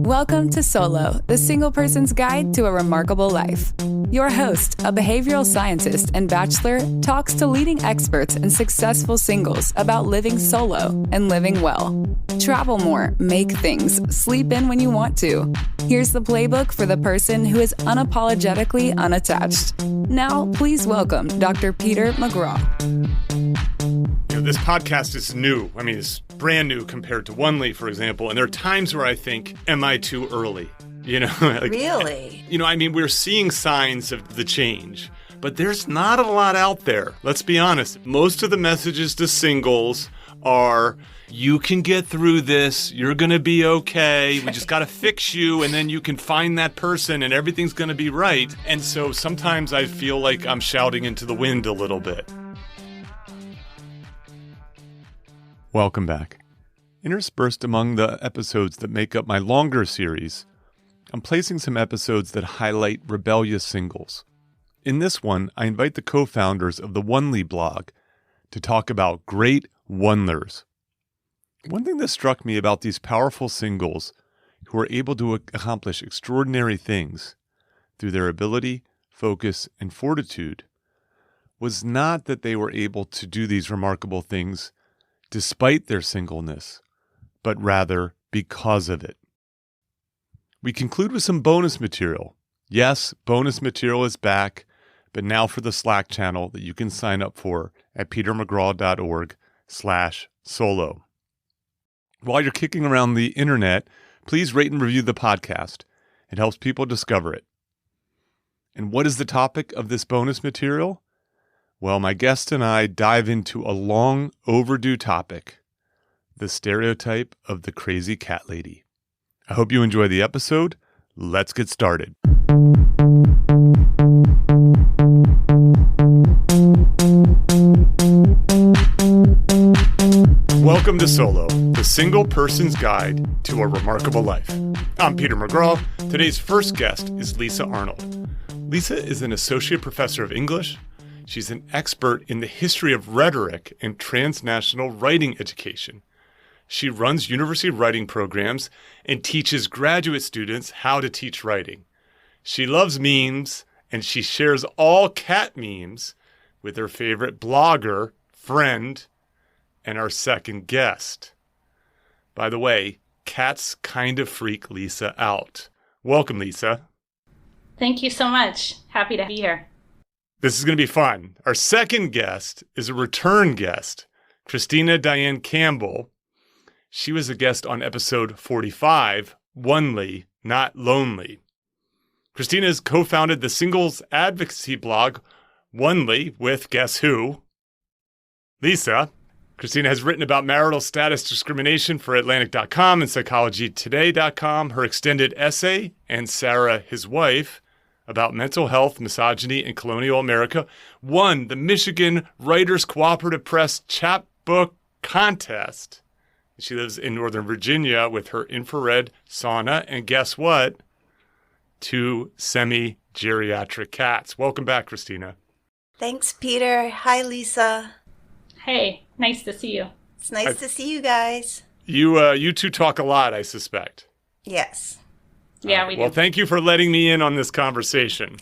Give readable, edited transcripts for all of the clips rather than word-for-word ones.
Welcome to Solo, the single person's guide to a remarkable life. Your host, a behavioral scientist and bachelor, talks to leading experts and successful singles about living solo and living well. Travel more, make things, sleep in when you want to. Here's the playbook for the person who is unapologetically unattached. Now, please welcome Dr. Peter McGraw. This podcast is new. I mean, it's brand new compared to Onely, for example. And there are times where I think, am I too early? Really? We're seeing signs of the change, but there's not a lot out there. Let's be honest. Most of the messages to singles are, you can get through this. You're going to be okay. We just got to fix you. And then you can find that person and everything's going to be right. And so sometimes I feel like I'm shouting into the wind a little bit. Welcome back. Interspersed among the episodes that make up my longer series, I'm placing some episodes that highlight rebellious singles. In this one, I invite the co-founders of the Onely blog to talk about great Onelers. One thing that struck me about these powerful singles who are able to accomplish extraordinary things through their ability, focus, and fortitude was not that they were able to do these remarkable things despite their singleness, but rather because of it. We conclude with some bonus material. Yes, bonus material is back, but now for the Slack channel that you can sign up for at petermcgraw.org/solo. While you're kicking around the internet, please rate and review the podcast. It helps people discover it. And what is the topic of this bonus material? Well, my guest and I dive into a long overdue topic, the stereotype of the crazy cat lady. I hope you enjoy the episode. Let's get started. Welcome to Solo, the single person's guide to a remarkable life. I'm Peter McGraw. Today's first guest is Lisa Arnold. Lisa is an associate professor of English. She's an expert in the history of rhetoric and transnational writing education. She runs university writing programs and teaches graduate students how to teach writing. She loves memes, and she shares all cat memes with her favorite blogger, friend, and our second guest. By the way, cats kind of freak Lisa out. Welcome, Lisa. Thank you so much. Happy to be here. This is going to be fun. Our second guest is a return guest, Christina Diane Campbell. She was a guest on episode 45, Onely, Not Lonely. Christina has co-founded the singles advocacy blog, Onely, with guess who? Lisa. Christina has written about marital status discrimination for Atlantic.com and PsychologyToday.com. Her extended essay, And Sarah, His Wife, about mental health, misogyny, and colonial America, won the Michigan Writers Cooperative Press Chapbook Contest. She lives in Northern Virginia with her infrared sauna, and guess what? 2 semi-geriatric cats. Welcome back, Christina. Thanks, Peter. Hi, Lisa. Hey, nice to see you. It's nice to see you guys. You two talk a lot, I suspect. Yes. Yeah, we do. Well, thank you for letting me in on this conversation.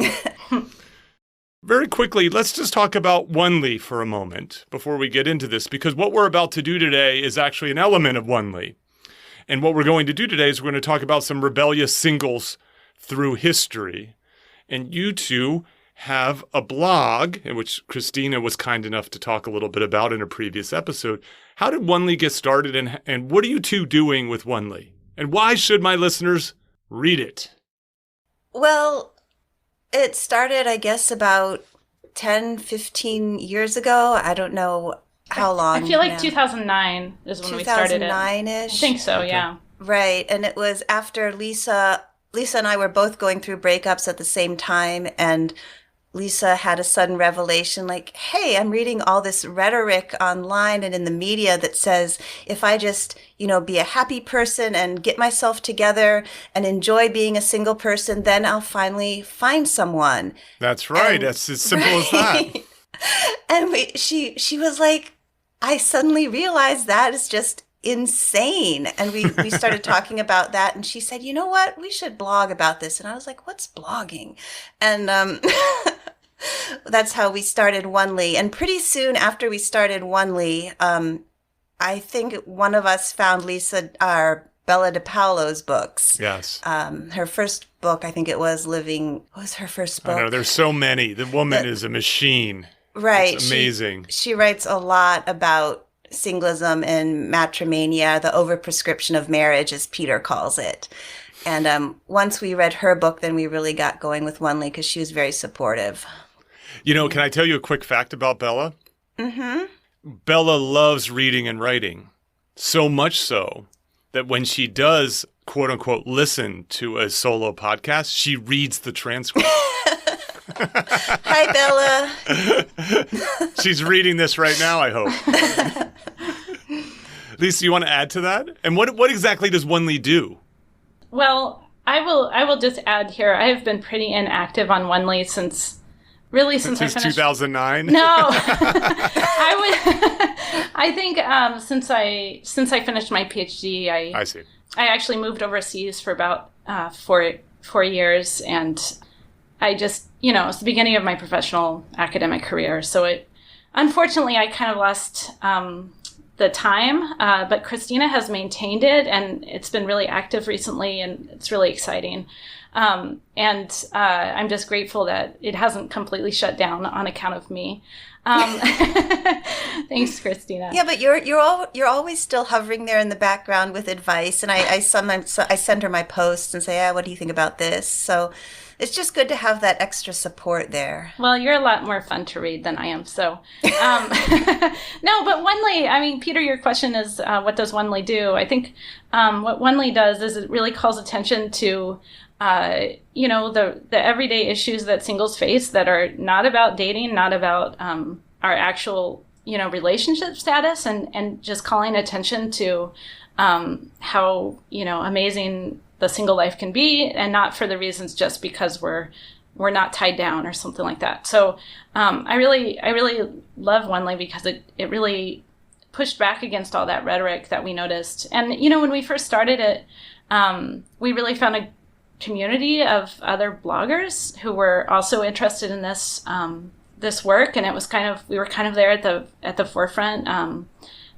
Very quickly, let's just talk about Onely for a moment before we get into this, because what we're about to do today is actually an element of Onely. And what we're going to do today is we're going to talk about some rebellious singles through history. And you two have a blog, in which Christina was kind enough to talk a little bit about in a previous episode. How did Onely get started, and what are you two doing with Onely? And why should my listeners read it? Well, it started, I guess, about 10, 15 years ago. I don't know how long. I feel like 2009 is when we started it. 2009-ish. I think so, Okay. yeah. Right. And it was after Lisa and I were both going through breakups at the same time. And Lisa had a sudden revelation like, hey, I'm reading all this rhetoric online and in the media that says if I just, be a happy person and get myself together and enjoy being a single person, then I'll finally find someone. That's right. And, that's as simple as that. And she was like, I suddenly realized that is just insane. And we started talking about that, and she said, you know what, we should blog about this. And I was like, what's blogging? And that's how we started Onely. And pretty soon after we started Onely, I think one of us found Lisa, our Bella DePaulo's books. Yes. Her first book, I think it was Living, what was her first book? I know, there's so many. The woman is a machine. Right. It's amazing. She writes a lot about singlism and matrimania, the overprescription of marriage, as Peter calls it. And once we read her book, then we really got going with Onely because she was very supportive. You know, can I tell you a quick fact about Bella? Mm-hmm. Bella loves reading and writing, so much so that when she does, quote unquote, listen to a solo podcast, she reads the transcript. Hi, Bella. She's reading this right now, I hope. Lisa, you want to add to that? And what exactly does Onely do? Well, I will just add here, I have been pretty inactive on Onely since I finished 2009. No, I think since I finished my PhD, I see. I actually moved overseas for about 4 years, and I just, it was the beginning of my professional academic career. So unfortunately, I kind of lost the time, but Christina has maintained it, and it's been really active recently, and it's really exciting. And I'm just grateful that it hasn't completely shut down on account of me. Thanks, Christina. Yeah, but you're always still hovering there in the background with advice, and I sometimes I send her my posts and say, what do you think about this? So it's just good to have that extra support there. Well, you're a lot more fun to read than I am. So, no, but Onely, I mean, Peter, your question is, what does Onely do? I think what Onely does is it really calls attention to, the everyday issues that singles face that are not about dating, not about our actual, relationship status, and just calling attention to how, amazing the single life can be, and not for the reasons just because we're not tied down or something like that. So I really love Onely because it really pushed back against all that rhetoric that we noticed. And when we first started it, we really found a community of other bloggers who were also interested in this this work, and it was we were kind of there at the forefront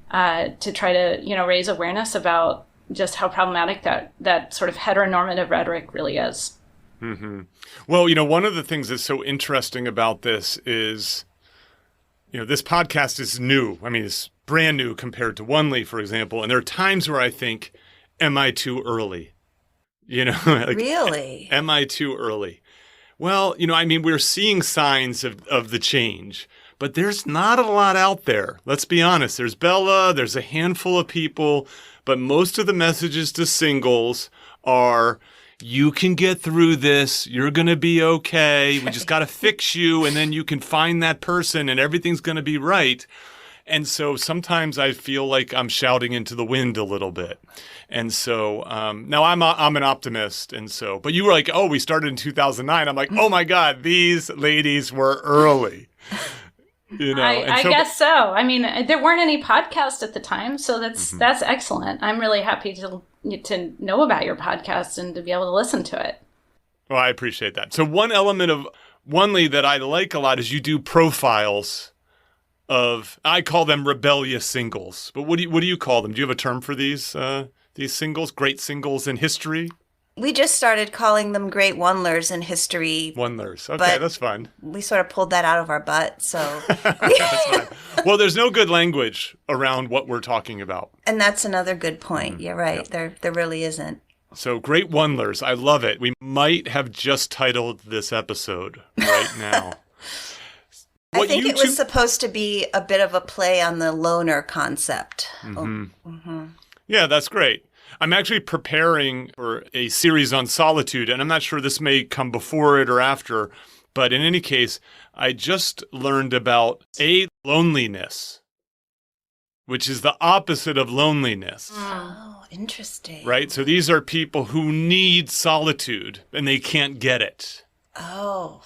to try to raise awareness about just how problematic that sort of heteronormative rhetoric really is. Mm-hmm. Well, one of the things that's so interesting about this is, this podcast is new. I mean, it's brand new compared to Onely, for example. And there are times where I think, am I too early? Really? Am I too early? Well, we're seeing signs of the change, but there's not a lot out there. Let's be honest. There's Bella, there's a handful of people, but most of the messages to singles are, you can get through this. You're going to be okay. We just got to fix you, and then you can find that person, and everything's going to be right. And so sometimes I feel like I'm shouting into the wind a little bit. And so now I'm an optimist. And so, but you were like, we started in 2009. I'm like, oh my God, these ladies were early. I guess so. I mean, there weren't any podcasts at the time, so that's excellent. I'm really happy to know about your podcast and to be able to listen to it. Well, I appreciate that. So one element of Onely that I like a lot is you do profiles of, I call them rebellious singles. But what do you call them? Do you have a term for these singles, great singles in history? We just started calling them great Onelers in history. Onelers. Okay, that's fine. We sort of pulled that out of our butt, so. That's fine. Well, there's no good language around what we're talking about. And that's another good point. Mm-hmm. You're right. Yep. There really isn't. So, great Onelers. I love it. We might have just titled this episode right now. I think it was supposed to be a bit of a play on the loner concept. Mm-hmm. Mm-hmm. Yeah, that's great. I'm actually preparing for a series on solitude, and I'm not sure this may come before it or after, but in any case, I just learned about loneliness, which is the opposite of loneliness. Oh, interesting. Right? So these are people who need solitude, and they can't get it. Oh,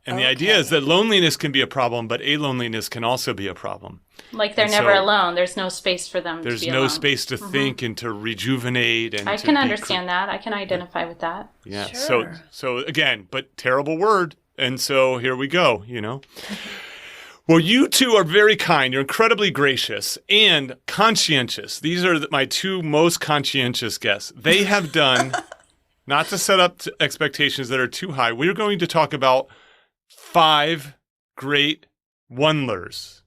And the idea is that loneliness can be a problem, but aloneliness can also be a problem. Like they're never alone. There's no space for them to be alone. There's no space to think and to rejuvenate. And I can understand that. I can identify with that. Yeah. Sure. So again, but terrible word. And so here we go, Well, you two are very kind. You're incredibly gracious and conscientious. These are my two most conscientious guests. They have done, not to set up expectations that are too high, we're going to talk about 5 great Onelers.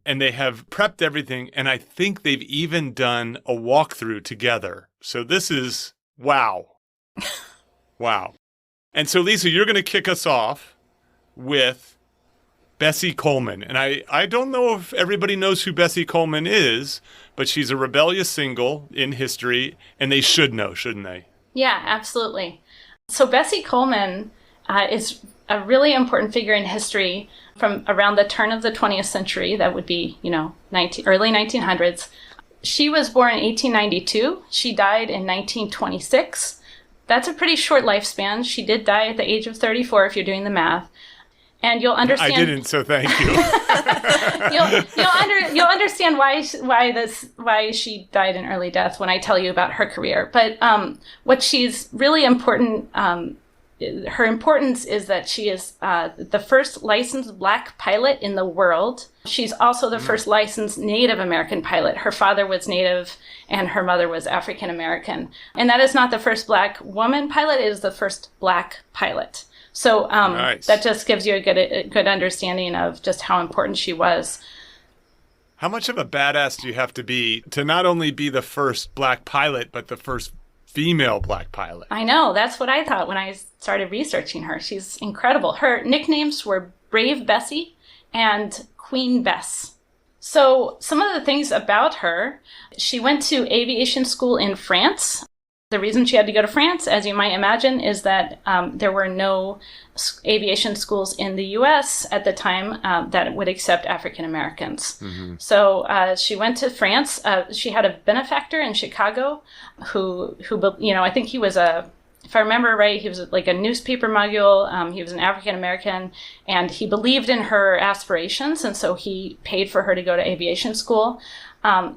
And they have prepped everything, and I think they've even done a walkthrough together. So this is wow. Wow. And so, Lisa, you're going to kick us off with Bessie Coleman. And I don't know if everybody knows who Bessie Coleman is, but she's a rebellious single in history, and they should know, shouldn't they? Yeah, absolutely. So Bessie Coleman is a really important figure in history from around the turn of the 20th century. That would be, early 1900s. She was born in 1892. She died in 1926. That's a pretty short lifespan. She did die at the age of 34, if you're doing the math. And you'll understand. I didn't, so thank you. You'll understand why she died an early death when I tell you about her career. But what she's really important, her importance is that she is the first licensed Black pilot in the world. She's also the first licensed Native American pilot. Her father was Native and her mother was African American. And that is not the first Black woman pilot, it is the first Black pilot. So nice. That just gives you a good understanding of just how important she was. How much of a badass do you have to be to not only be the first Black pilot, but the first female Black pilot? I know. That's what I thought when I started researching her. She's incredible. Her nicknames were Brave Bessie and Queen Bess. So some of the things about her, she went to aviation school in France. The reason she had to go to France, as you might imagine, is that there were no aviation schools in the U.S. at the time that would accept African Americans. Mm-hmm. So she went to France. She had a benefactor in Chicago who I think he was if I remember right, he was like a newspaper mogul. He was an African American, and he believed in her aspirations, and so he paid for her to go to aviation school.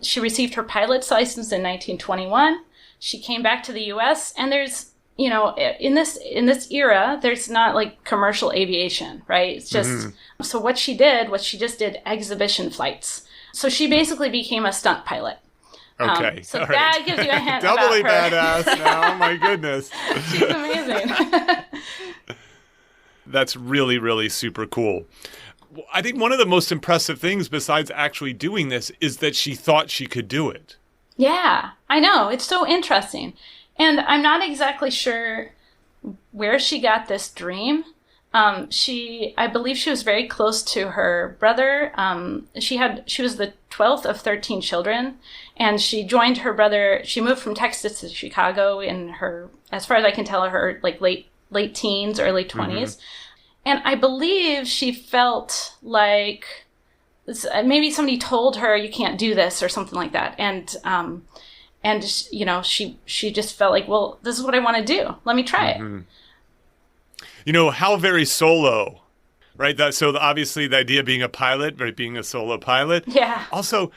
She received her pilot's license in 1921. She came back to the U.S. and there's, in this era, there's not like commercial aviation, right? It's just, So what she just did exhibition flights. So she basically became a stunt pilot. Okay. So all that gives you a hint Doubly about her. badass now. Oh my goodness. She's amazing. That's really, really super cool. I think one of the most impressive things besides actually doing this is that she thought she could do it. Yeah, I know. It's so interesting. And I'm not exactly sure where she got this dream. I believe she was very close to her brother. She was the 12th of 13 children, and she joined her brother. She moved from Texas to Chicago in her, as far as I can tell, her like late teens, early 20s. Mm-hmm. And I believe she felt like maybe somebody told her you can't do this or something like that. And she just felt like, well, this is what I want to do. Let me try it. How very solo, right? So obviously the idea of being a pilot, right? Being a solo pilot. Yeah. Also,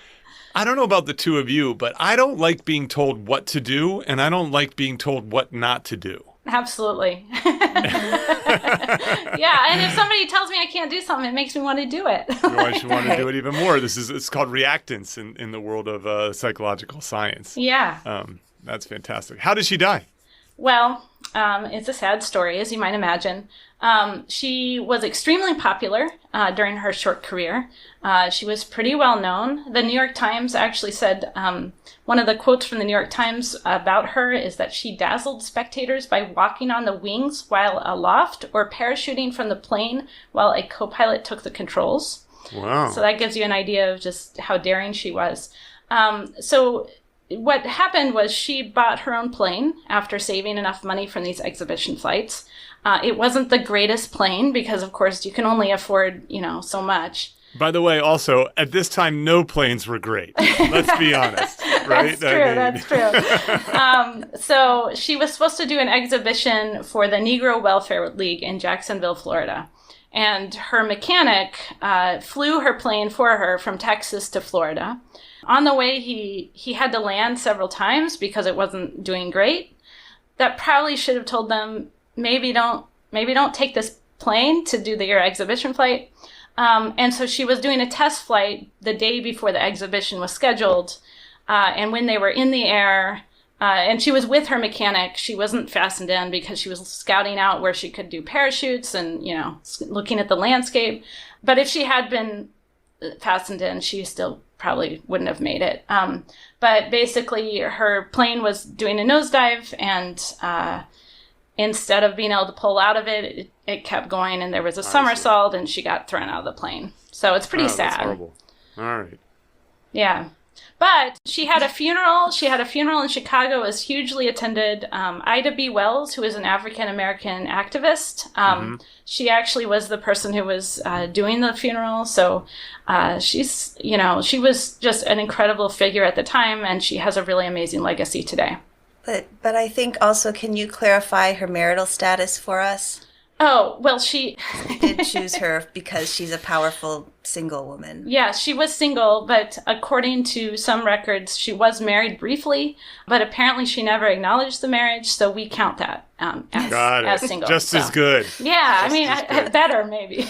I don't know about the two of you, but I don't like being told what to do, and I don't like being told what not to do. Absolutely. Yeah, and if somebody tells me I can't do something, it makes me want to do it. I should want to do it even more. It's called reactance in the world of psychological science. Yeah. That's fantastic. How did she die? Well, it's a sad story, as you might imagine. She was extremely popular during her short career. She was pretty well known. The New York Times actually said, one of the quotes from the New York Times about her is that she dazzled spectators by walking on the wings while aloft or parachuting from the plane while a co-pilot took the controls. Wow. So that gives you an idea of just how daring she was. So what happened was she bought her own plane after saving enough money from these exhibition flights. It wasn't the greatest plane because, of course, you can only afford, so much. By the way, also, at this time, no planes were great. Let's be honest, right? That's true. So she was supposed to do an exhibition for the Negro Welfare League in Jacksonville, Florida. and her mechanic flew her plane for her from Texas to Florida. On the way, he had to land several times because it wasn't doing great. That probably should have told them, maybe don't take this plane to do your exhibition flight. And so she was doing a test flight the day before the exhibition was scheduled. And when they were in the air, and she was with her mechanic, she wasn't fastened in because she was scouting out where she could do parachutes and, looking at the landscape. But if she had been fastened in, she still probably wouldn't have made it. But basically, her plane was doing a nosedive, and instead of being able to pull out of it, it kept going, and there was a somersault, and she got thrown out of the plane. So it's pretty sad. That's horrible. All right. Yeah. But she had a funeral. She had a funeral in Chicago. It was hugely attended. Ida B. Wells, who is an African-American activist, she actually was the person who was doing the funeral. So she was just an incredible figure at the time, and she has a really amazing legacy today. But I think also, can you clarify her marital status for us? Oh, well, she did choose her because she's a powerful single woman. Yeah, she was single, but according to some records, she was married briefly, but apparently she never acknowledged the marriage, so we count that as single. Just as good. Yeah, better maybe.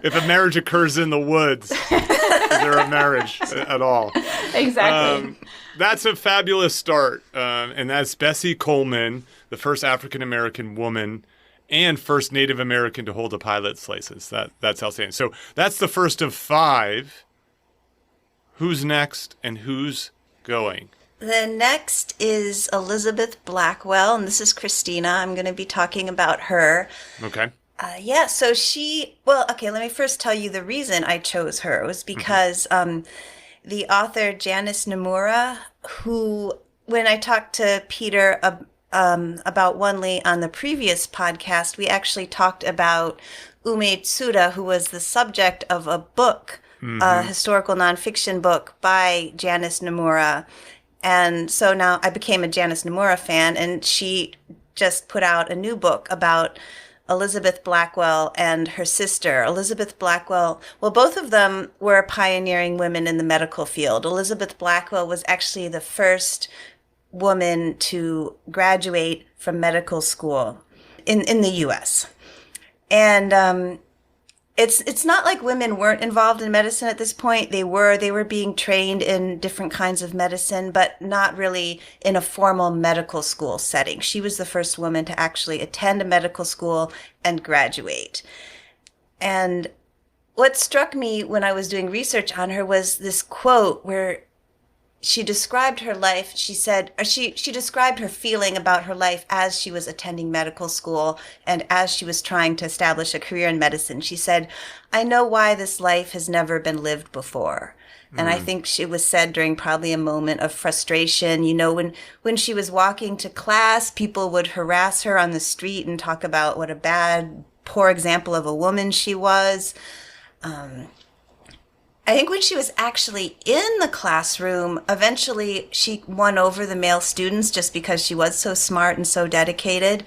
If a marriage occurs in the woods, is there a marriage at all? Exactly. That's a fabulous start, and that's Bessie Coleman, the first African-American woman and first Native American to hold a pilot's license. That's outstanding. So that's the first of 5. Who's next and who's going? The next is Elizabeth Blackwell, and this is Christina. I'm going to be talking about her. Okay. So let me first tell you the reason I chose her was because the author Janice Nomura, who, when I talked to Peter about Oneley on the previous podcast, we actually talked about Ume Tsuda, who was the subject of a book, a historical nonfiction book by Janice Nomura. And so now I became a Janice Nomura fan, and she just put out a new book about Elizabeth Blackwell and her sister. Elizabeth Blackwell, well, both of them were pioneering women in the medical field. Elizabeth Blackwell was actually the first woman to graduate from medical school in the U.S. And it's not like women weren't involved in medicine at this point. They were being trained in different kinds of medicine, but not really in a formal medical school setting. She was the first woman to actually attend a medical school and graduate. And what struck me when I was doing research on her was this quote where she described her life. She said, she described her feeling about her life as she was attending medical school and as she was trying to establish a career in medicine. She said, "I know why this life has never been lived before." And I think she was said during probably a moment of frustration. When she was walking to class, people would harass her on the street and talk about what a bad, poor example of a woman she was. I think when she was actually in the classroom, eventually she won over the male students just because she was so smart and so dedicated.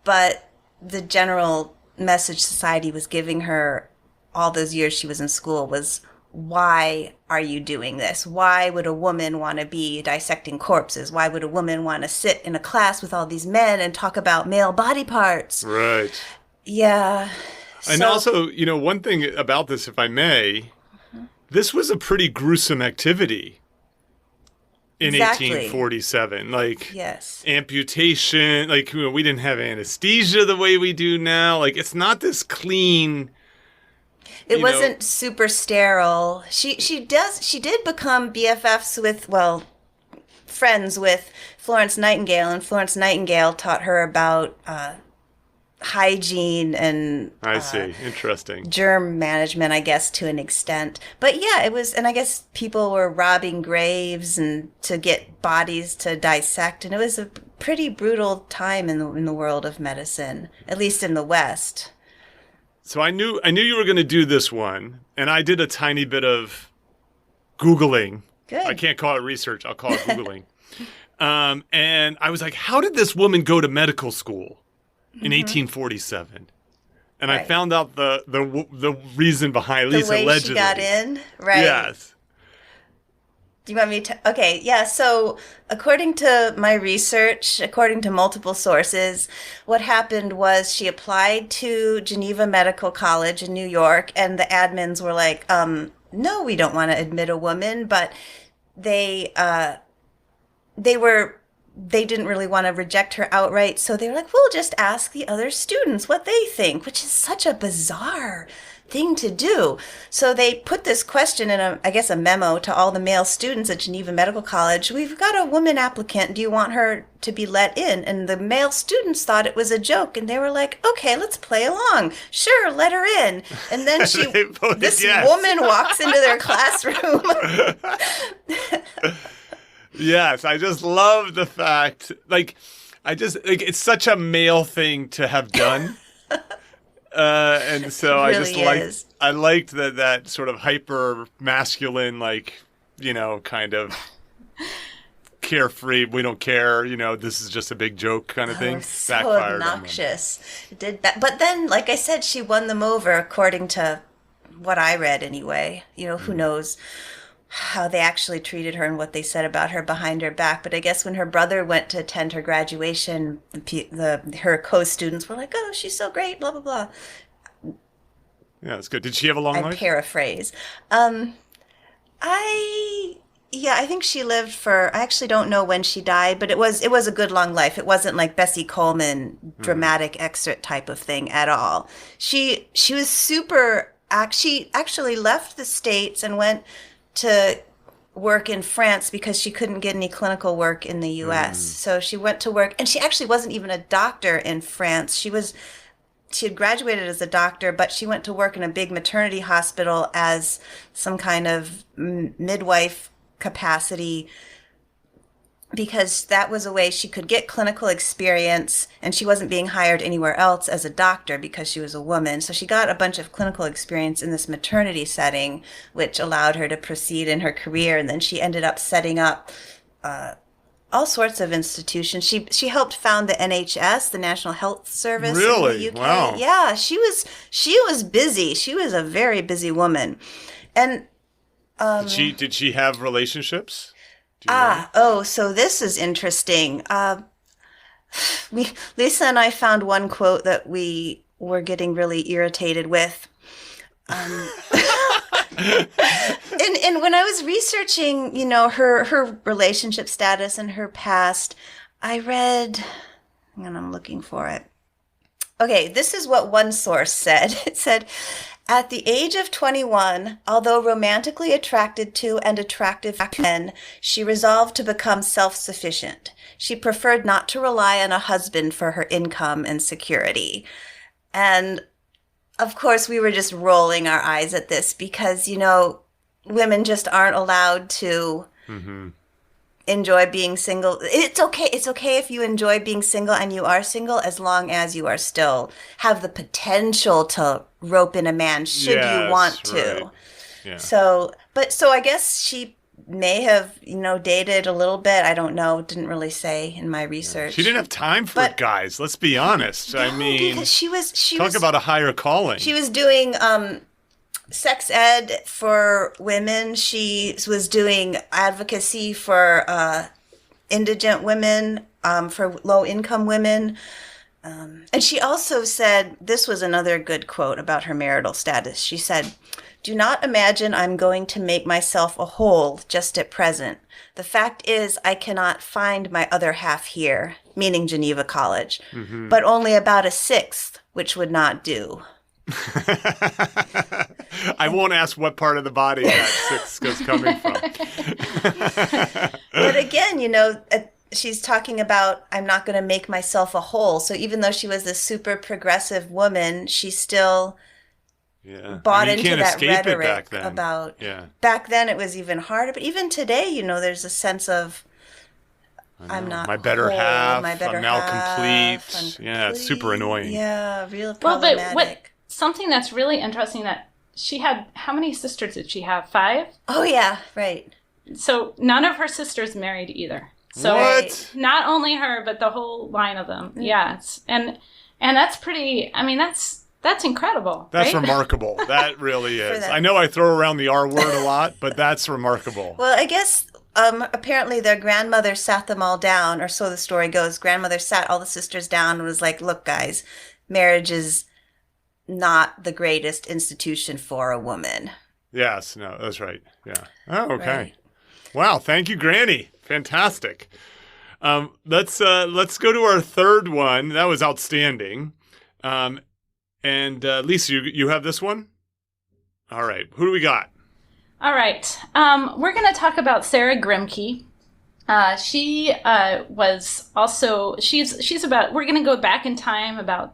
But the general message society was giving her all those years she was in school was, why are you doing this? Why would a woman want to be dissecting corpses? Why would a woman want to sit in a class with all these men and talk about male body parts? Right. Yeah. And also, one thing about this, if I may, this was a pretty gruesome activity in 1847. Yes. Amputation, we didn't have anesthesia the way we do now. It's not this clean. It wasn't super sterile. She did become BFFs with, friends with Florence Nightingale, and Florence Nightingale taught her about hygiene and I see. Interesting. Germ management, I guess, to an extent. But yeah, it was, and I guess people were robbing graves and to get bodies to dissect, and it was a pretty brutal time in the world of medicine, at least in the West. So I knew you were going to do this one, and I did a tiny bit of Googling. Good. I can't call it research. I'll call it Googling. And I was like, how did this woman go to medical school in 1847? And I found out the reason behind Lisa the way allegedly. she got in, right? Yes. Do you want me to? Okay, yeah. So, according to my research, according to multiple sources, what happened was she applied to Geneva Medical College in New York, and the admins were like, "No, we don't want to admit a woman," but they didn't really want to reject her outright, so they were like, "We'll just ask the other students what they think," which is such a bizarre thing to do. So they put this question in a memo to all the male students at Geneva Medical College. "We've got a woman applicant. Do you want her to be let in?" And the male students thought it was a joke, and they were like, "Okay, let's play along. Sure, let her in." And then this yes. woman walks into their classroom. Yes, I just love the fact, it's such a male thing to have done. And so Really I liked that sort of hyper masculine, kind of carefree, we don't care, this is just a big joke kind of thing. So Backfired obnoxious. It did that. But then, like I said, she won them over according to what I read anyway. Who knows how they actually treated her and what they said about her behind her back. But I guess when her brother went to attend her graduation, her co-students were like, "Oh, she's so great, blah, blah, blah." Yeah, that's good. Did she have a long life? I paraphrase. I think she lived for, I actually don't know when she died, but it was a good long life. It wasn't like Bessie Coleman dramatic excerpt type of thing at all. She was she actually left the States and went to work in France because she couldn't get any clinical work in the U.S. So she went to work, and she actually wasn't even a doctor in France. She had graduated as a doctor, but she went to work in a big maternity hospital as some kind of midwife capacity, because that was a way she could get clinical experience, and she wasn't being hired anywhere else as a doctor because she was a woman. So she got a bunch of clinical experience in this maternity setting, which allowed her to proceed in her career. And then she ended up setting up all sorts of institutions. She helped found the NHS, the National Health Service. Really? In the UK. Wow. Yeah, she was busy. She was a very busy woman. And did she have relationships? So this is interesting. Lisa and I found one quote that we were getting really irritated with. And when I was researching, her relationship status and her past, I read, and I'm looking for it. Okay, this is what one source said. It said, "At the age of 21, although romantically attracted to and attractive to men, she resolved to become self-sufficient. She preferred not to rely on a husband for her income and security." And of course, we were just rolling our eyes at this because, women just aren't allowed to enjoy being single. It's okay. It's okay if you enjoy being single and you are single, as long as you are still have the potential to rope in a man should you want to. Right. Yeah. So I guess she may have, dated a little bit. I don't know. Didn't really say in my research. She didn't have time for it, guys. Let's be honest. No, because she was about a higher calling. She was doing sex ed for women. She was doing advocacy for indigent women, for low-income women. And she also said, this was another good quote about her marital status. She said, "Do not imagine I'm going to make myself a whole just at present. The fact is I cannot find my other half here," meaning Geneva College, "but only about a sixth, which would not do." I won't ask what part of the body that sixth is coming from. But again, she's talking about, I'm not going to make myself a whole. So even though she was this super progressive woman, she still bought into that rhetoric about. Yeah. Back then it was even harder. But even today, there's a sense of, I'm not my better whole, half. my better I'm now half, complete. Yeah, it's super annoying. Yeah, real problematic. Well, but something that's really interesting that she had, how many sisters did she have? 5? Oh, yeah, right. So none of her sisters married either. So what? Not only her, but the whole line of them. Mm-hmm. Yeah. And that's pretty, that's That's incredible. That's right? remarkable. That really is. that. I know I throw around the R word a lot, but that's remarkable. Well, I guess apparently their grandmother sat them all down, or so the story goes. Grandmother sat all the sisters down and was like, look, guys, marriage is not the greatest institution for a woman. Yes, no, that's right. Yeah. Oh, okay. Right. Wow. Thank you, Granny. Fantastic. Let's go to our third one. That was outstanding. And Lisa, you have this one? All right. Who do we got? All right. We're going to talk about Sarah Grimke. She was also, she's about, we're going to go back in time about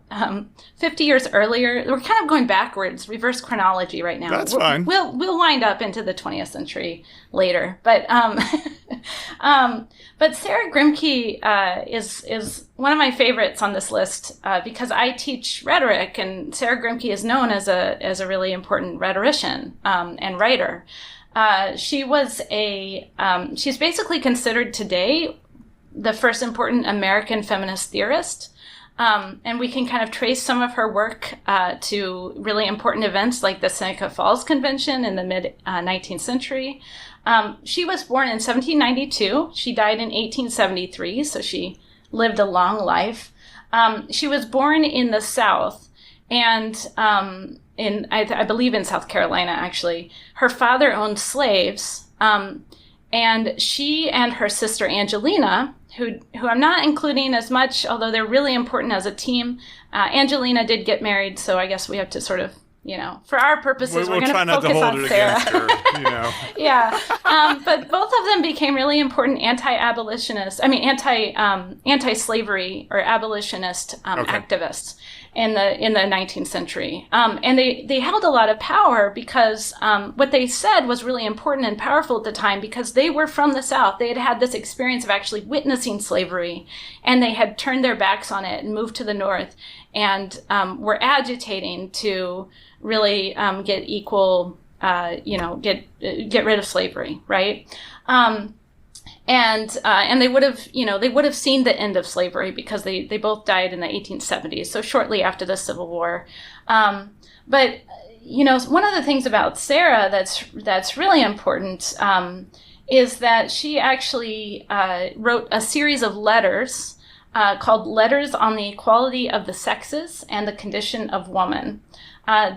50 years earlier. We're kind of going backwards, reverse chronology right now. That's fine. We'll wind up into the 20th century later. But but Sarah Grimke is one of my favorites on this list because I teach rhetoric, and Sarah Grimke is known as a really important rhetorician and writer. She's basically considered today the first important American feminist theorist. And we can kind of trace some of her work to really important events like the Seneca Falls Convention in the mid-19th century. She was born in 1792. She died in 1873, so she lived a long life. She was born in the South, and I believe in South Carolina, actually. Her father owned slaves, and she and her sister Angelina, who I'm not including as much, although they're really important as a team. Angelina did get married, so I guess we have to sort of, for our purposes, we're going to focus on Sarah. Her, Yeah, but both of them became really important anti-slavery or abolitionist activists in the 19th century. And they held a lot of power because what they said was really important and powerful at the time because they were from the South. They had had this experience of actually witnessing slavery, and they had turned their backs on it and moved to the North and were agitating to really get equal, get rid of slavery, right? And they would have seen the end of slavery because they both died in the 1870s, so shortly after the Civil War. But one of the things about Sarah that's really important is that she actually wrote a series of letters called "Letters on the Equality of the Sexes and the Condition of Woman."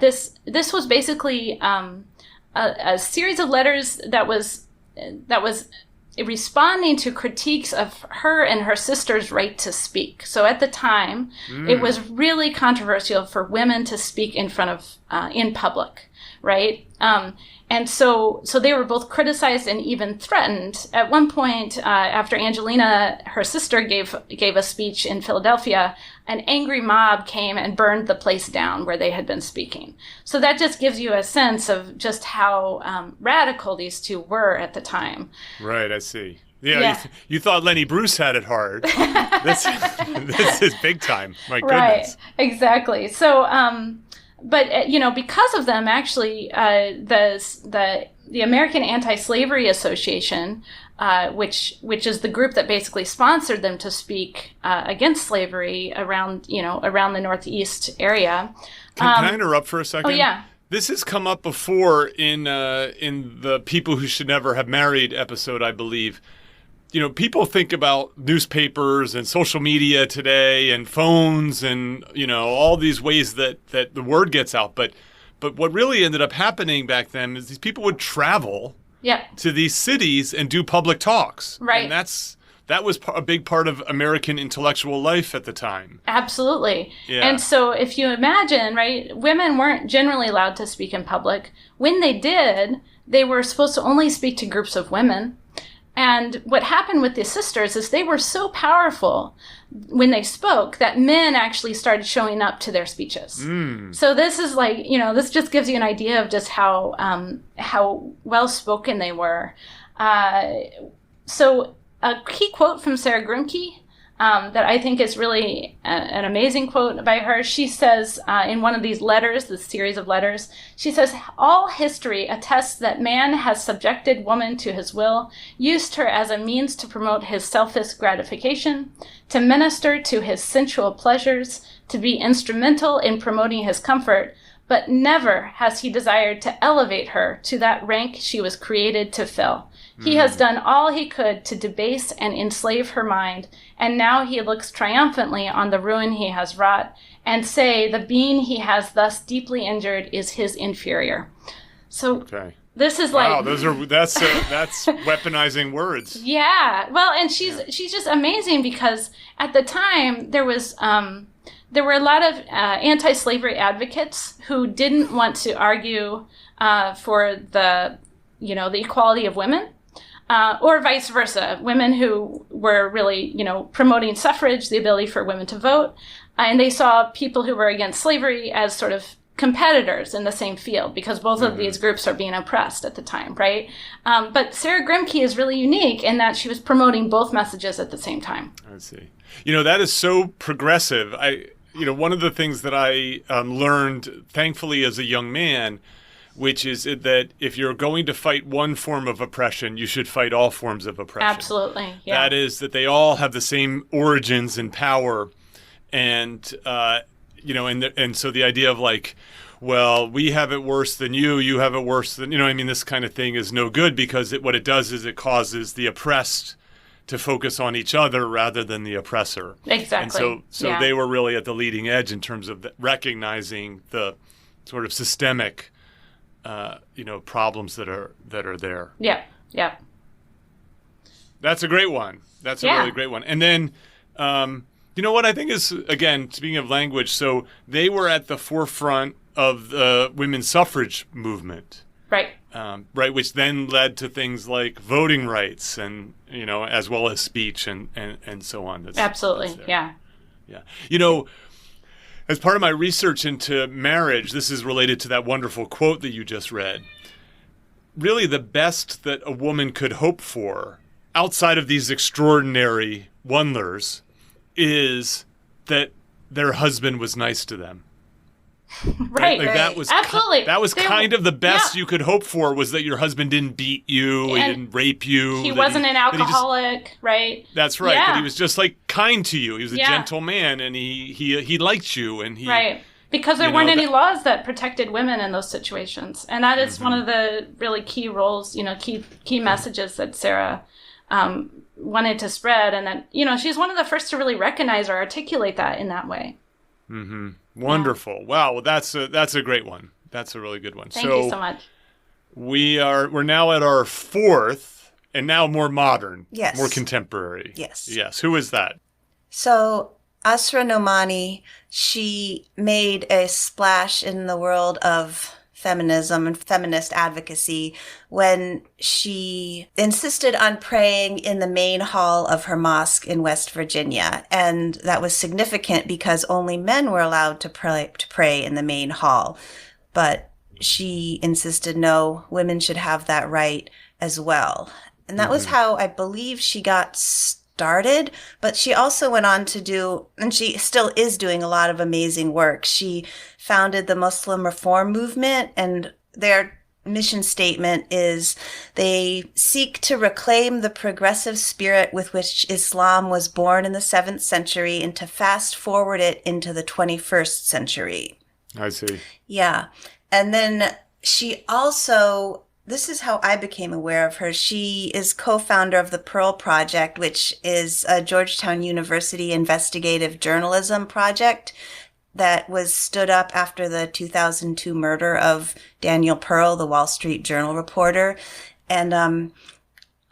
This was basically a series of letters that was responding to critiques of her and her sister's right to speak. So at the time, it was really controversial for women to speak in front of in public, right? And so they were both criticized and even threatened. At one point, after Angelina, her sister, gave a speech in Philadelphia, an angry mob came and burned the place down where they had been speaking. So that just gives you a sense of just how radical these two were at the time. Right, I see. Yeah. You thought Lenny Bruce had it hard. This is big time. My goodness. Right, exactly. So, but because of them, actually, the American Anti-Slavery Association, which is the group that basically sponsored them to speak against slavery around the Northeast area. Can I interrupt for a second? Oh yeah. This has come up before in the People Who Should Never Have Married episode, I believe. People think about newspapers and social media today and phones and, all these ways that the word gets out. But what really ended up happening back then is these people would travel to these cities and do public talks. Right. And that was a big part of American intellectual life at the time. Absolutely. Yeah. And so if you imagine, right, women weren't generally allowed to speak in public. When they did, they were supposed to only speak to groups of women. And what happened with the sisters is they were so powerful when they spoke that men actually started showing up to their speeches. So this is like, this just gives you an idea of just how well spoken they were. So a key quote from Sarah Grimke that I think is really an amazing quote by her. She says in one of these letters, this series of letters, she says, "All history attests that man has subjected woman to his will, used her as a means to promote his selfish gratification, to minister to his sensual pleasures, to be instrumental in promoting his comfort, but never has he desired to elevate her to that rank she was created to fill. He has done all he could to debase and enslave her mind, and now he looks triumphantly on the ruin he has wrought, and say the being he has thus deeply injured is his inferior." So this is like, wow, that's weaponizing words. Yeah, well, and she's just amazing, because at the time there were a lot of anti-slavery advocates who didn't want to argue for the equality of women. Or vice versa, women who were really, promoting suffrage, the ability for women to vote, and they saw people who were against slavery as sort of competitors in the same field, because both of these groups are being oppressed at the time, right? But Sarah Grimke is really unique in that she was promoting both messages at the same time. I see. That is so progressive. One of the things that I learned, thankfully, as a young man, which is that if you're going to fight one form of oppression, you should fight all forms of oppression. Absolutely, yeah. That is that they all have the same origins and power, and and so the idea of like, well, we have it worse than you have it worse than this kind of thing is no good, because what it does is it causes the oppressed to focus on each other rather than the oppressor. Exactly. And so they were really at the leading edge in terms of recognizing the sort of systemic problems that are there. Yeah, yeah. That's a great one. That's a really great one. And then, what I think is, again, speaking of language, so they were at the forefront of the women's suffrage movement. Right. Which then led to things like voting rights and, as well as speech and so on. Absolutely, yeah. Yeah. As part of my research into marriage, this is related to that wonderful quote that you just read. Really, the best that a woman could hope for, outside of these extraordinary Onelers, is that their husband was nice to them. Right. That was absolutely. That was kind of the best you could hope for, was that your husband didn't beat you, he didn't rape you. He wasn't an alcoholic, right? That's right. Yeah. That he was just like kind to you. He was a gentle man, and he liked you, and he right. Because there weren't any laws that protected women in those situations, and that is one of the really key roles, key messages that Sarah wanted to spread, and that she's one of the first to really recognize or articulate that in that way. Mm-hmm. Wonderful. Yeah. Wow. Well, that's a great one. That's a really good one. Thank you so much. We're now at our fourth, and now more modern. Yes. More contemporary. Yes. Yes. Who is that? So Asra Nomani, she made a splash in the world of feminism and feminist advocacy when she insisted on praying in the main hall of her mosque in West Virginia. And that was significant because only men were allowed to pray in the main hall. But she insisted, no, women should have that right as well. And that was how I believe she got started, but she also went on to do, and she still is doing, a lot of amazing work. She founded the Muslim Reform Movement, and their mission statement is they seek to reclaim the progressive spirit with which Islam was born in the 7th century and to fast forward it into the 21st century. I see. Yeah. And then she also, this is how I became aware of her. She is co-founder of the Pearl Project, which is a Georgetown University investigative journalism project that was stood up after the 2002 murder of Daniel Pearl, the Wall Street Journal reporter. And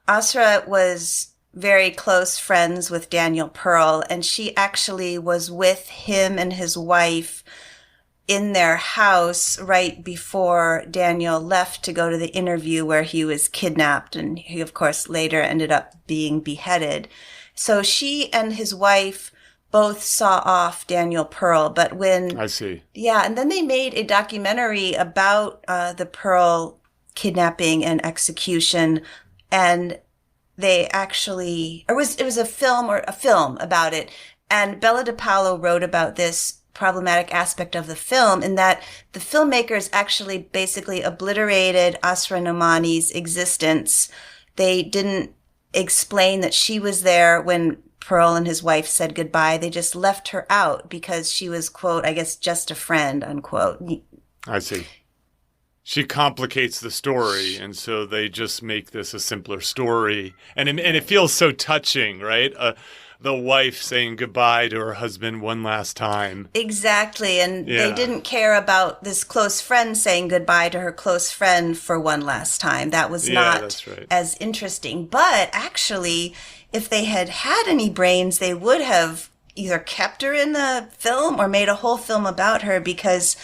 Asra was very close friends with Daniel Pearl, and she actually was with him and his wife in their house right before Daniel left to go to the interview where he was kidnapped, and he, of course, later ended up being beheaded. So she and his wife both saw off Daniel Pearl, but when... I see. Yeah, and then they made a documentary about the Pearl kidnapping and execution, and they actually, or it was a film about it. And Bella DePaulo wrote about this problematic aspect of the film in that the filmmakers actually basically obliterated Asra Nomani's existence. They didn't explain that she was there when Pearl and his wife said goodbye. They just left her out because she was, quote, I guess, just a friend, unquote. I see. She complicates the story, and so they just make this a simpler story. And it feels so touching, right? The wife saying goodbye to her husband one last time. Exactly. And they didn't care about this close friend saying goodbye to her close friend for one last time. That was not as interesting. But actually, if they had had any brains, they would have either kept her in the film or made a whole film about her, because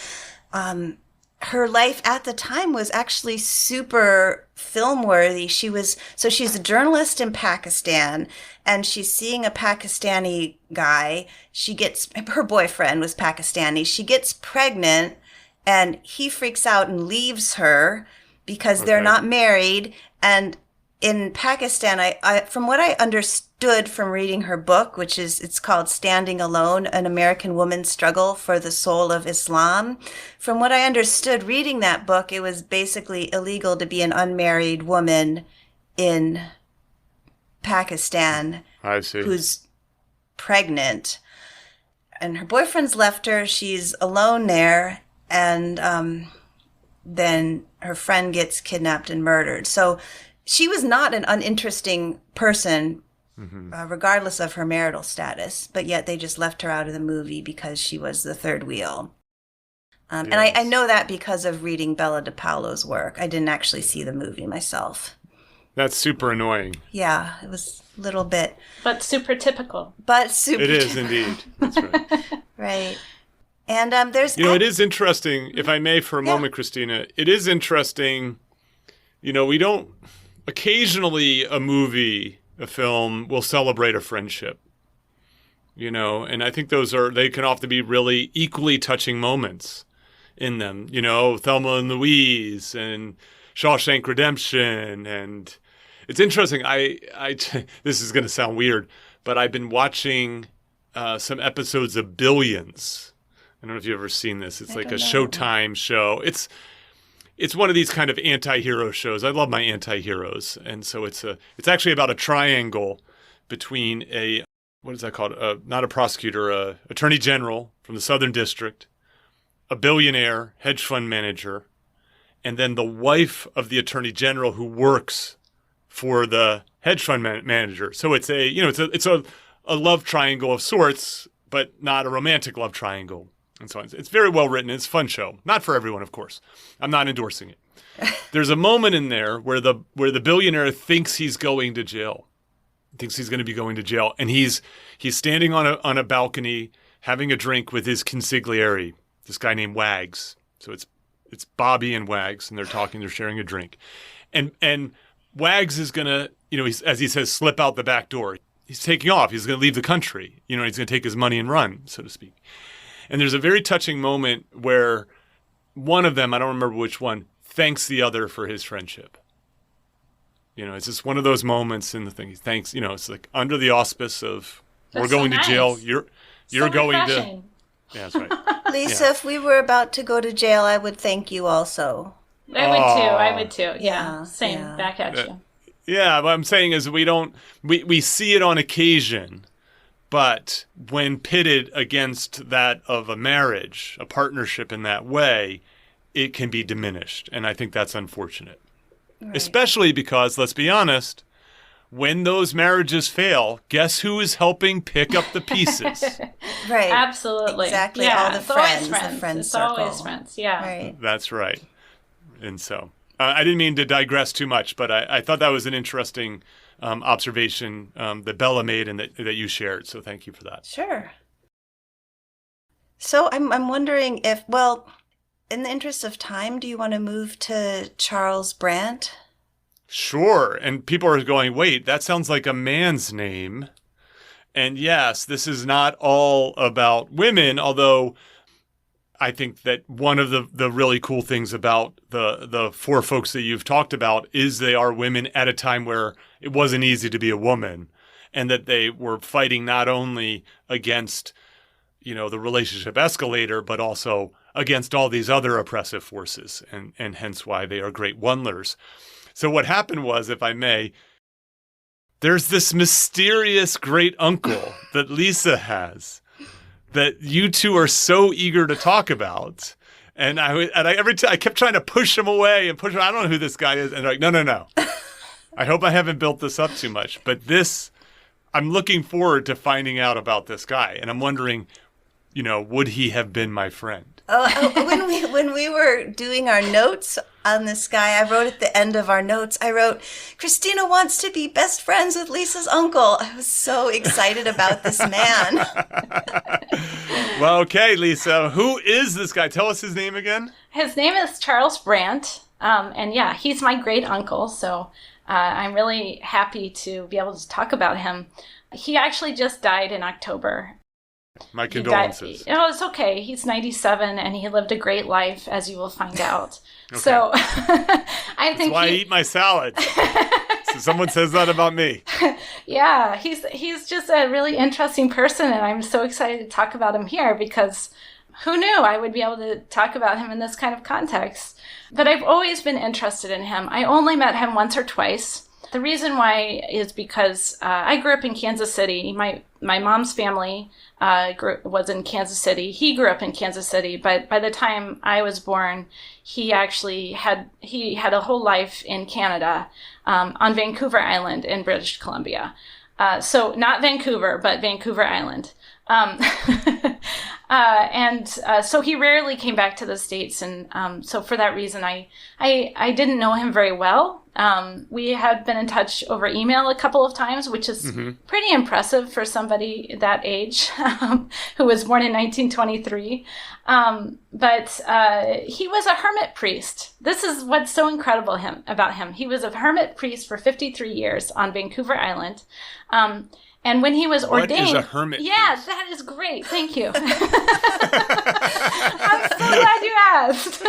her life at the time was actually super film worthy. She's a journalist in Pakistan, and she's seeing a Pakistani guy. Her boyfriend was Pakistani. She gets pregnant, and he freaks out and leaves her because they're not married. And in Pakistan, I from what I understood from reading her book, it's called Standing Alone, An American Woman's Struggle for the Soul of Islam. From what I understood reading that book, it was basically illegal to be an unmarried woman in Pakistan. I see. Who's pregnant. And her boyfriend's left her. She's alone there. And then her friend gets kidnapped and murdered. So she was not an uninteresting person, regardless of her marital status, but yet they just left her out of the movie because she was the third wheel. And I know that because of reading Bella DePaulo's work. I didn't actually see the movie myself. That's super annoying. Yeah, it was a little bit. But super typical. It is indeed. That's right. Right. And there's... it is interesting, if I may for a moment, Christina, it is interesting, we don't... Occasionally a film will celebrate a friendship, and I think they can often be really equally touching moments in them, Thelma and Louise and Shawshank Redemption. And it's interesting. This is going to sound weird, but I've been watching some episodes of Billions. I don't know if you've ever seen this. It's like a Showtime show. It's one of these kind of anti-hero shows. I love my anti-heroes. And so it's actually about a triangle between what is that called? Not a prosecutor, a attorney general from the Southern District, a billionaire hedge fund manager, and then the wife of the attorney general who works for the hedge fund manager. So it's a love triangle of sorts, but not a romantic love triangle. And so on. It's very well written. It's a fun show. Not for everyone, of course. I'm not endorsing it. There's a moment in there where the billionaire thinks he's going to jail. Thinks he's going to be going to jail. And he's standing on a balcony having a drink with his consigliere, this guy named Wags. So it's Bobby and Wags, and they're sharing a drink. And Wags is going to, as he says, slip out the back door. He's taking off. He's going to leave the country. He's going to take his money and run, so to speak. And there's a very touching moment where one of them, I don't remember which one, thanks the other for his friendship. It's just one of those moments in the thing. He thanks, it's like under the auspice of we're going to jail. You're going to. Yeah, that's right. Lisa, if we were about to go to jail, I would thank you also. I would too. Yeah. Same. Yeah. Back at you. Yeah, what I'm saying is we see it on occasion. But when pitted against that of a marriage, a partnership in that way, it can be diminished. And I think that's unfortunate. Right. Especially because, let's be honest, when those marriages fail, guess who is helping pick up the pieces? Right. Absolutely. Exactly. Yeah, all the friends. The friends circle. Always friends. Yeah. Right. That's right. And so I didn't mean to digress too much, but I thought that was an interesting observation that Bella made and that you shared. So thank you for that. Sure. So I'm wondering if, in the interest of time, do you want to move to Charles Brandt? Sure. And people are going, wait, that sounds like a man's name. And yes, this is not all about women, although I think that one of the really cool things about the four folks that you've talked about is they are women at a time where it wasn't easy to be a woman, and that they were fighting not only against, the relationship escalator, but also against all these other oppressive forces, and hence why they are great Onelers. So what happened was, if I may, there's this mysterious great uncle that Lisa has that you two are so eager to talk about. And every time I kept trying to push him away and push him. I don't know who this guy is. And they're like, no. I hope I haven't built this up too much. But I'm looking forward to finding out about this guy. And I'm wondering, would he have been my friend? When we were doing our notes on this guy, I wrote at the end of our notes, Christina wants to be best friends with Lisa's uncle. I was so excited about this man. Well, okay, Lisa, who is this guy? Tell us his name again. His name is Charles Brandt. And yeah, he's my great uncle. So I'm really happy to be able to talk about him. He actually just died in October. My condolences. It's okay. He's 97 and he lived a great life, as you will find out. Okay. So I think that's why I eat my salad. So someone says that about me. Yeah, he's just a really interesting person, and I'm so excited to talk about him here because who knew I would be able to talk about him in this kind of context. But I've always been interested in him. I only met him once or twice. The reason why is because I grew up in Kansas City. My mom's family was in Kansas City. He grew up in Kansas City, but by the time I was born, he actually had a whole life in Canada, on Vancouver Island in British Columbia. So not Vancouver, but Vancouver Island. So he rarely came back to the States. And so for that reason, I didn't know him very well. We had been in touch over email a couple of times, which is pretty impressive for somebody that age, who was born in 1923. But he was a hermit priest. This is what's so incredible about him. He was a hermit priest for 53 years on Vancouver Island. And when he was ordained... What is a hermit priest? Yeah, that is great. Thank you. I'm so glad you asked.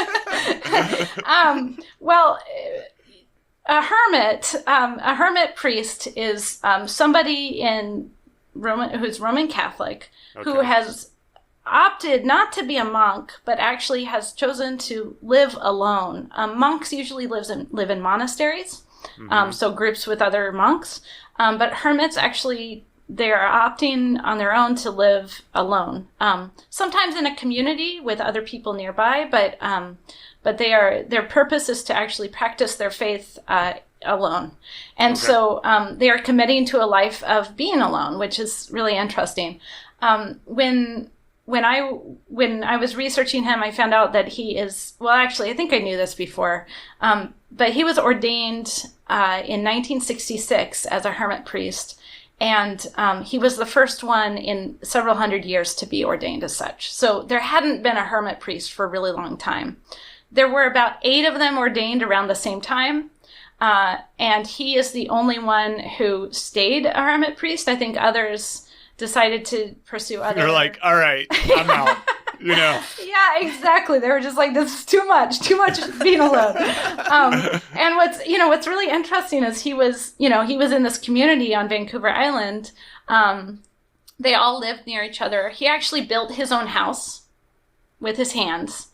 Well, a hermit priest is somebody who's Roman Catholic, who has opted not to be a monk, but actually has chosen to live alone. Monks usually live in monasteries, so groups with other monks. But hermits actually, they are opting on their own to live alone. Sometimes in a community with other people nearby, but their purpose is to actually practice their faith alone. And so they are committing to a life of being alone, which is really interesting. When I was researching him, I found out that he is, well, actually, I think I knew this before, but he was ordained in 1966 as a hermit priest, and he was the first one in several hundred years to be ordained as such. So there hadn't been a hermit priest for a really long time. There were about 8 of them ordained around the same time, and he is the only one who stayed a hermit priest. I think others decided to pursue other... They're like, all right, I'm out, Yeah, exactly. They were just like, this is too much being alone. And what's really interesting is he was in this community on Vancouver Island. They all lived near each other. He actually built his own house with his hands,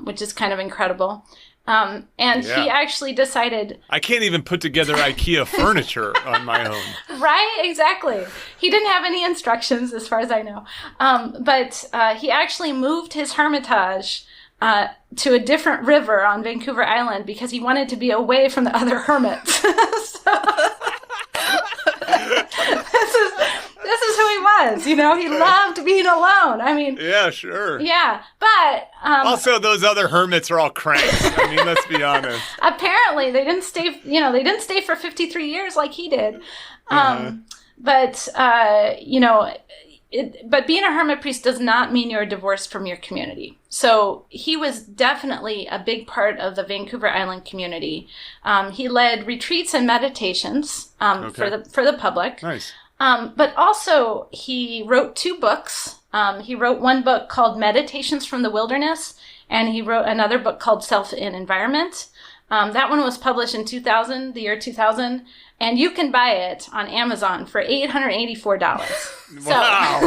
which is kind of incredible. He actually decided... I can't even put together IKEA furniture on my own. Right, exactly. He didn't have any instructions as far as I know. But he actually moved his hermitage to a different river on Vancouver Island because he wanted to be away from the other hermits. This is who he was, he loved being alone. I mean... Yeah, sure. Yeah, but... also, those other hermits are all cranks. I mean, let's be honest. Apparently, they didn't stay for 53 years like he did. But being a hermit priest does not mean you're divorced from your community. So he was definitely a big part of the Vancouver Island community. He led retreats and meditations for the public. Nice. But also, he wrote 2 books. He wrote one book called Meditations from the Wilderness, and he wrote another book called Self and Environment. That one was published in the year 2000, and you can buy it on Amazon for $884. Wow.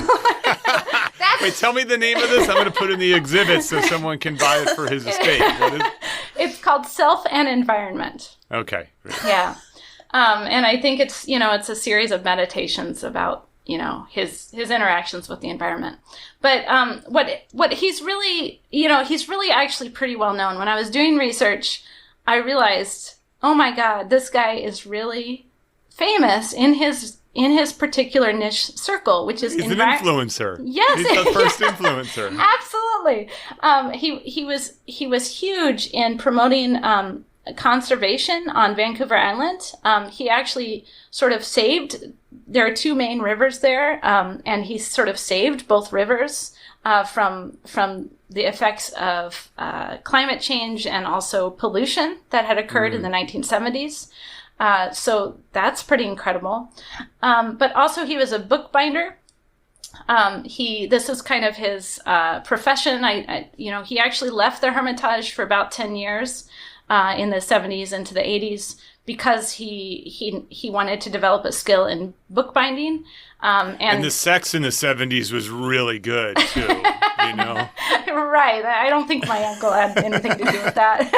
Wait, tell me the name of this. I'm going to put in the exhibit so someone can buy it for his estate. What is it? It's called Self and Environment. Okay. Great. Yeah. And I think it's a series of meditations about, his interactions with the environment. But what he's really, he's really actually pretty well known. When I was doing research, I realized, oh my God, this guy is really famous in his particular niche circle, which is he's an influencer. Yes, he's the first influencer. Absolutely. He was huge in promoting conservation on Vancouver Island. He actually sort of saved. There are 2 main rivers there, and he sort of saved both rivers from the effects of climate change and also pollution that had occurred in the 1970s. So that's pretty incredible. But also he was a bookbinder. This is kind of his profession. He actually left the Hermitage for about 10 years in the 70s into the 80s because he wanted to develop a skill in bookbinding. And the sex in the 70s was really good too, Right. I don't think my uncle had anything to do with that.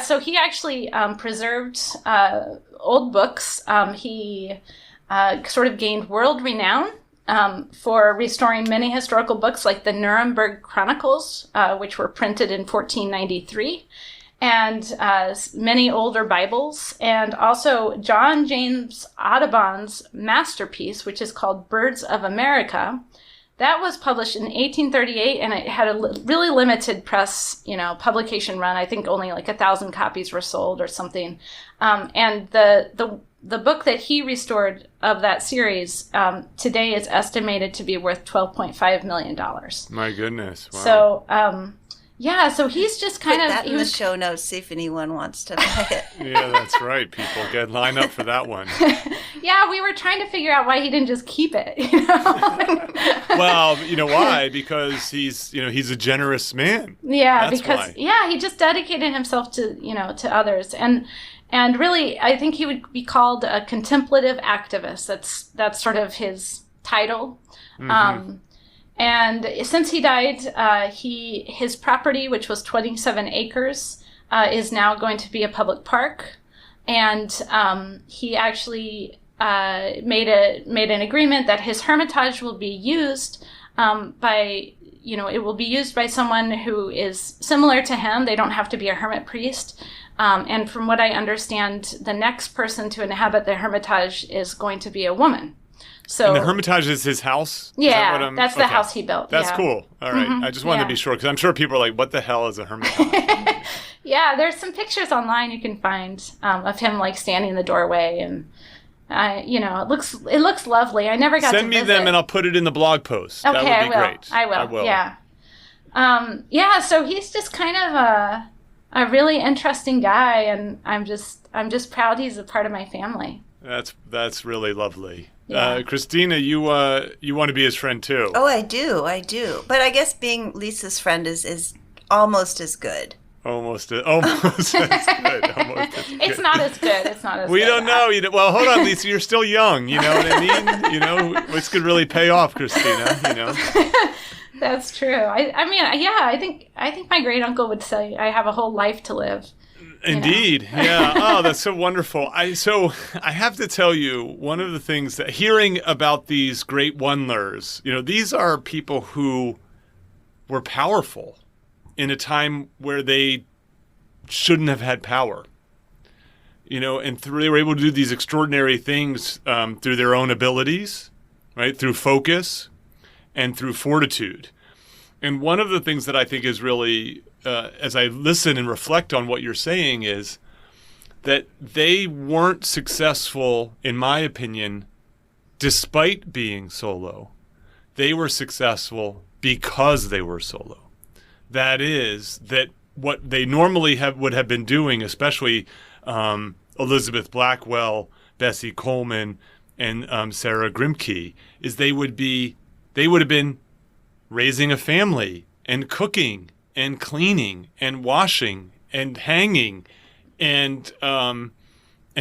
So he actually preserved old books. He sort of gained world renown for restoring many historical books like the Nuremberg Chronicles, which were printed in 1493, and many older Bibles, and also John James Audubon's masterpiece, which is called Birds of America. That was published in 1838, and it had a really limited press, publication run. I think only like 1,000 copies were sold or something. And the book that he restored of that series today is estimated to be worth $12.5 million. My goodness! Wow. So, so he's just kind of... Put that in the show notes, see if anyone wants to buy it. Yeah, that's right. People get lined up for that one. Yeah, we were trying to figure out why he didn't just keep it. Well, you know why? Because he's a generous man. Yeah, that's because why. He just dedicated himself to to others, and really, I think he would be called a contemplative activist. That's sort of his title. Mm-hmm. And since he died, his property, which was 27 acres, is now going to be a public park. And he actually made an agreement that his hermitage will be used it will be used by someone who is similar to him. They don't have to be a hermit priest. And from what I understand, the next person to inhabit the hermitage is going to be a woman. So, and the Hermitage is his house? Yeah, that's the house he built. That's cool. All right. Mm-hmm. I just wanted to be sure, because I'm sure people are like, what the hell is a Hermitage? Yeah, there's some pictures online you can find of him like standing in the doorway, and it looks lovely. I never got to Send me them and I'll put it in the blog post. Okay, that would be great. I will. Yeah. So he's just kind of a really interesting guy, and I'm just proud he's a part of my family. That's really lovely. Yeah. Christina, you want to be his friend too? Oh, I do. But I guess being Lisa's friend is almost as good. Almost as good. It's not as good. We don't know. Well, hold on, Lisa. You're still young. You know what I mean? This could really pay off, Christina. That's true. I think my great uncle would say I have a whole life to live. Indeed. Yeah. Oh, that's so wonderful. I have to tell you, one of the things that hearing about these great Onelers, these are people who were powerful in a time where they shouldn't have had power. And they were able to do these extraordinary things through their own abilities, right? Through focus and through fortitude. And one of the things that I think is really as I listen and reflect on what you're saying, is that they weren't successful, in my opinion, despite being solo. They were successful because they were solo. That is, that what they normally would have been doing, especially Elizabeth Blackwell, Bessie Coleman, and Sarah Grimke, is they would have been raising a family and cooking and cleaning and washing and hanging and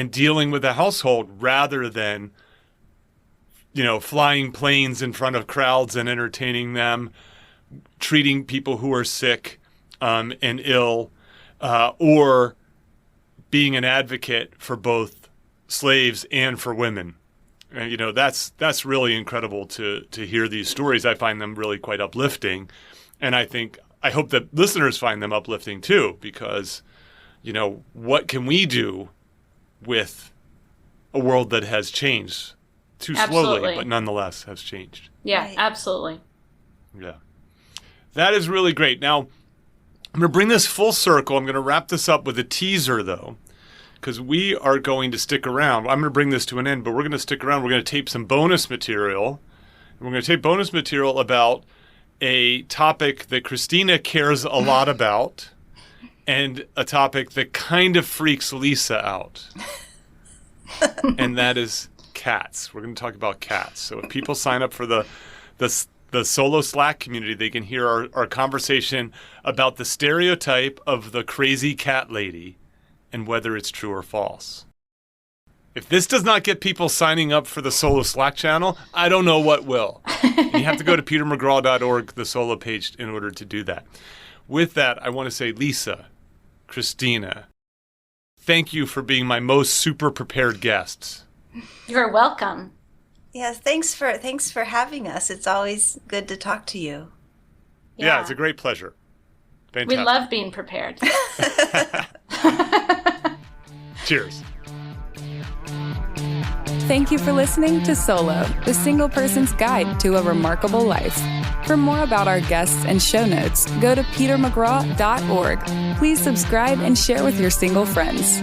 dealing with the household rather than, flying planes in front of crowds and entertaining them, treating people who are sick and ill, or being an advocate for both slaves and for women. And, that's really incredible to hear these stories. I find them really quite uplifting. And I hope that listeners find them uplifting too, because, what can we do with a world that has changed too slowly, but nonetheless has changed? Yeah, Right. absolutely. Yeah. That is really great. Now, I'm going to bring this full circle. I'm going to wrap this up with a teaser, though, because we are going to stick around. I'm going to bring this to an end, but we're going to stick around. We're going to tape some bonus material. We're going to tape bonus material about a topic that Christina cares a lot about and a topic that kind of freaks Lisa out. And that is cats. We're going to talk about cats. So if people sign up for the solo Slack community, they can hear our conversation about the stereotype of the crazy cat lady and whether it's true or false. If this does not get people signing up for the solo Slack channel, I don't know what will. And you have to go to petermcgraw.org, the solo page, in order to do that. With that, I want to say, Lisa, Christina, thank you for being my most super prepared guests. You're welcome. Yes, thanks for having us. It's always good to talk to you. Yeah, it's a great pleasure. Fantastic. We love being prepared. Cheers. Thank you for listening to Solo, the single person's guide to a remarkable life. For more about our guests and show notes, go to petermcgraw.org. Please subscribe and share with your single friends.